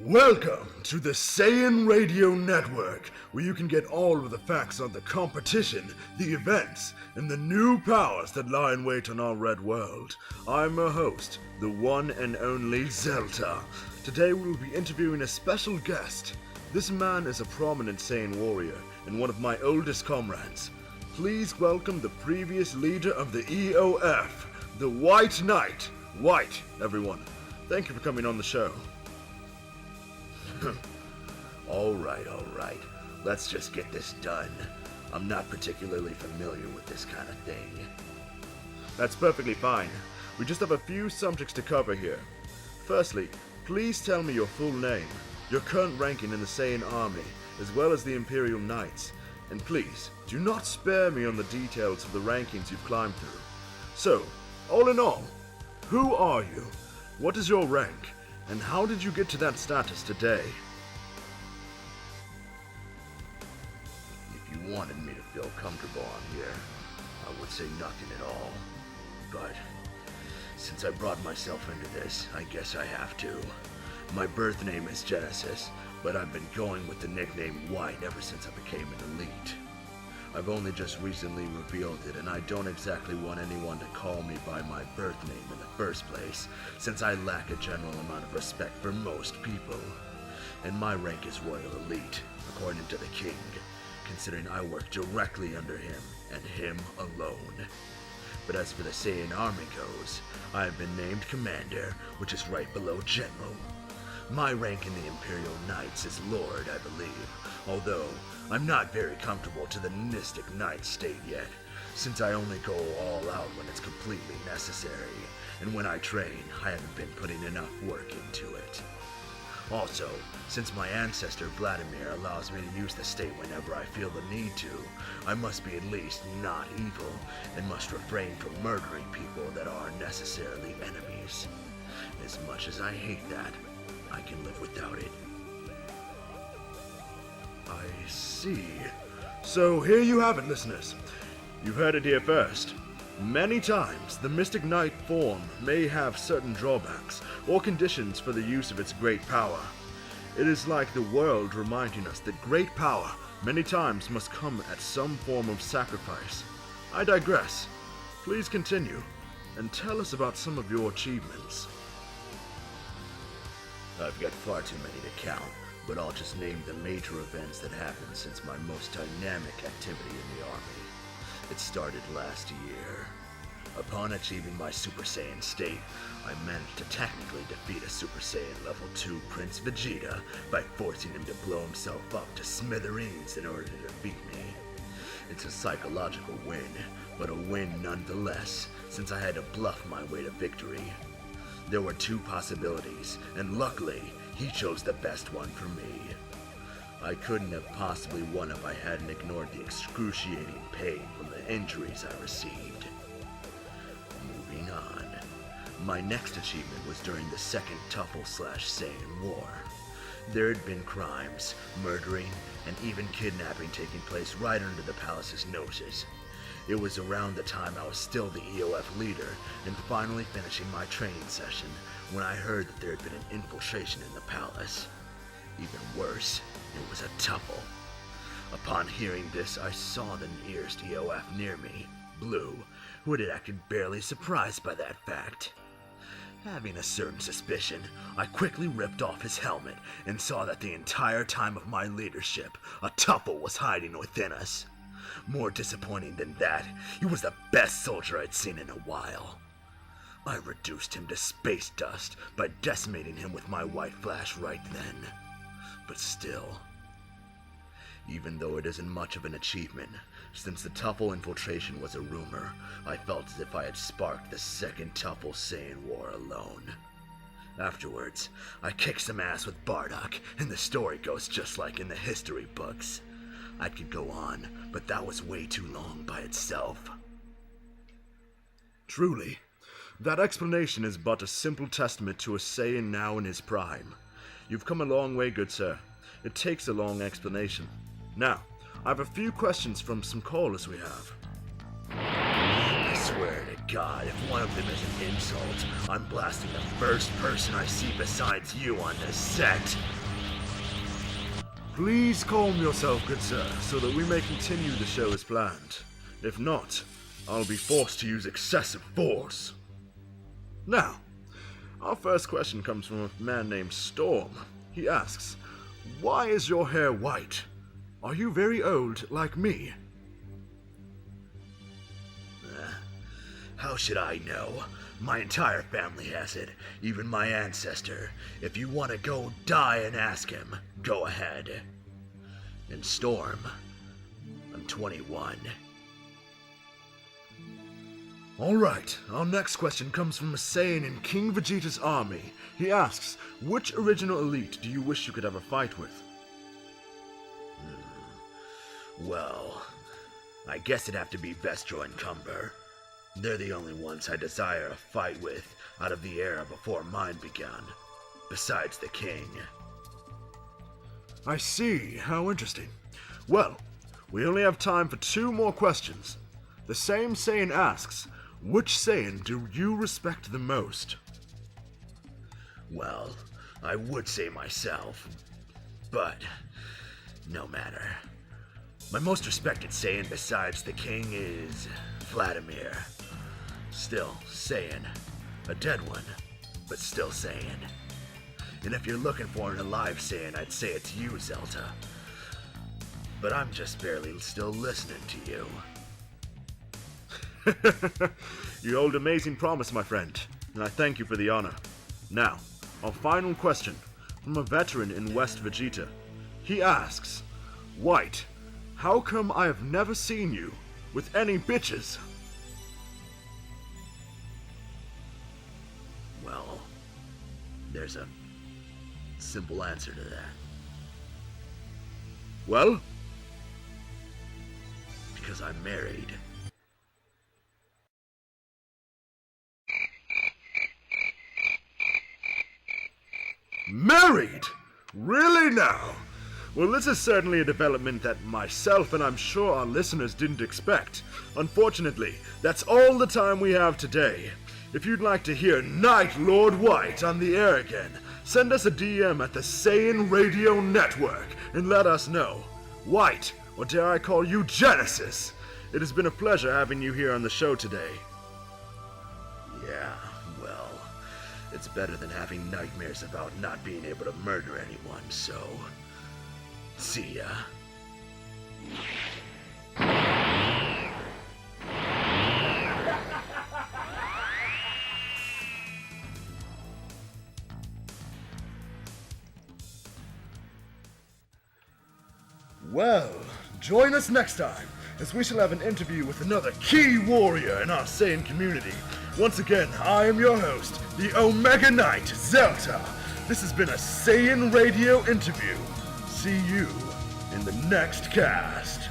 Welcome to the Saiyan Radio Network, where you can get all of the facts on the competition, the events, and the new powers that lie in wait on our red world. I'm your host, the one and only Zelta. Today we will be interviewing a special guest. This man is a prominent Saiyan warrior and one of my oldest comrades. Please welcome the previous leader of the EOF, the White Knight. White, everyone. Thank you for coming on the show. Alright. Let's just get this done. I'm not particularly familiar with this kind of thing. That's perfectly fine. We just have a few subjects to cover here. Firstly, please tell me your full name, your current ranking in the Saiyan army, as well as the Imperial Knights. And please, do not spare me on the details of the rankings you've climbed through. So, all in all, who are you? What is your rank? And how did you get to that status today? If you wanted me to feel comfortable on here, I would say nothing at all. But since I brought myself into this, I guess I have to. My birth name is Genesis, but I've been going with the nickname White ever since I became an elite. I've only just recently revealed it, and I don't exactly want anyone to call me by my birth name in the first place, since I lack a general amount of respect for most people. And my rank is Royal Elite, according to the King, considering I work directly under him, and him alone. But as for the Saiyan army goes, I have been named Commander, which is right below General. My rank in the Imperial Knights is Lord, I believe, although I'm not very comfortable to the Mystic Knight state yet, since I only go all out when it's completely necessary, and when I train, I haven't been putting enough work into it. Also, since my ancestor Vladimir allows me to use the state whenever I feel the need to, I must be at least not evil, and must refrain from murdering people that aren't necessarily enemies. As much as I hate that, I can live without it. I see. So here you have it, listeners. You heard it here first. Many times, the Mystic Knight form may have certain drawbacks or conditions for the use of its great power. It is like the world reminding us that great power many times must come at some form of sacrifice. I digress. Please continue, and tell us about some of your achievements. I've got far too many to count, but I'll just name the major events that happened since my most dynamic activity in the army. It started last year. Upon achieving my Super Saiyan state, I managed to technically defeat a Super Saiyan level 2 Prince Vegeta by forcing him to blow himself up to smithereens in order to defeat me. It's a psychological win, but a win nonetheless, since I had to bluff my way to victory. There were two possibilities, and luckily, he chose the best one for me. I couldn't have possibly won if I hadn't ignored the excruciating pain from the injuries I received. Moving on. My next achievement was during the second Tuffle/Saiyan War. There had been crimes, murdering, and even kidnapping taking place right under the palace's noses. It was around the time I was still the EOF leader and finally finishing my training session when I heard that there had been an infiltration in the palace. Even worse, it was a Tuffle. Upon hearing this, I saw the nearest EOF near me, Blue, who had acted barely surprised by that fact. Having a certain suspicion, I quickly ripped off his helmet and saw that the entire time of my leadership, a Tuffle was hiding within us. More disappointing than that, he was the best soldier I'd seen in a while. I reduced him to space dust by decimating him with my white flash right then. But still, even though it isn't much of an achievement, since the Tuffle infiltration was a rumor, I felt as if I had sparked the second Tuffle Saiyan War alone. Afterwards, I kicked some ass with Bardock, and the story goes just like in the history books. I could go on, but that was way too long by itself. Truly, that explanation is but a simple testament to a Saiyan now in his prime. You've come a long way, good sir. It takes a long explanation. Now, I have a few questions from some callers we have. I swear to god, if one of them is an insult, I'm blasting the first person I see besides you on this set. Please calm yourself, good sir, so that we may continue the show as planned. If not, I'll be forced to use excessive force. Now, our first question comes from a man named Storm. He asks, "Why is your hair white? Are you very old like me?" How should I know? My entire family has it, even my ancestor. If you want to go die and ask him, go ahead. And Storm, I'm 21. Alright, our next question comes from a Saiyan in King Vegeta's army. He asks, "Which original elite do you wish you could have a fight with?" Well, I guess it'd have to be Vestro and Cumber. They're the only ones I desire a fight with out of the era before mine began, besides the king. I see, how interesting. Well, we only have time for 2 more questions. The same Saiyan asks, "Which Saiyan do you respect the most?" Well, I would say myself, but no matter. My most respected Saiyan besides the king is Vladimir. Still Saiyan. A dead one, but still Saiyan. And if you're looking for an alive Saiyan, I'd say it's you, Zelda. But I'm just barely still listening to you. You hold amazing promise, my friend, and I thank you for the honor. Now, our final question, from a veteran in West Vegeta. He asks, "White, how come I have never seen you with any bitches?" Well, there's a simple answer to that. Well? Because I'm married. Married? Really now? Well, this is certainly a development that myself and I'm sure our listeners didn't expect. Unfortunately, that's all the time we have today. If you'd like to hear Night Lord White on the air again, send us a DM at the Saiyan Radio Network and let us know. White, or dare I call you Genesis? It has been a pleasure having you here on the show today. Yeah, well, it's better than having nightmares about not being able to murder anyone, so see ya. Well, join us next time, as we shall have an interview with another key warrior in our Saiyan community. Once again, I am your host, the Omega Knight, Zelda. This has been a Saiyan Radio interview. See you in the next cast.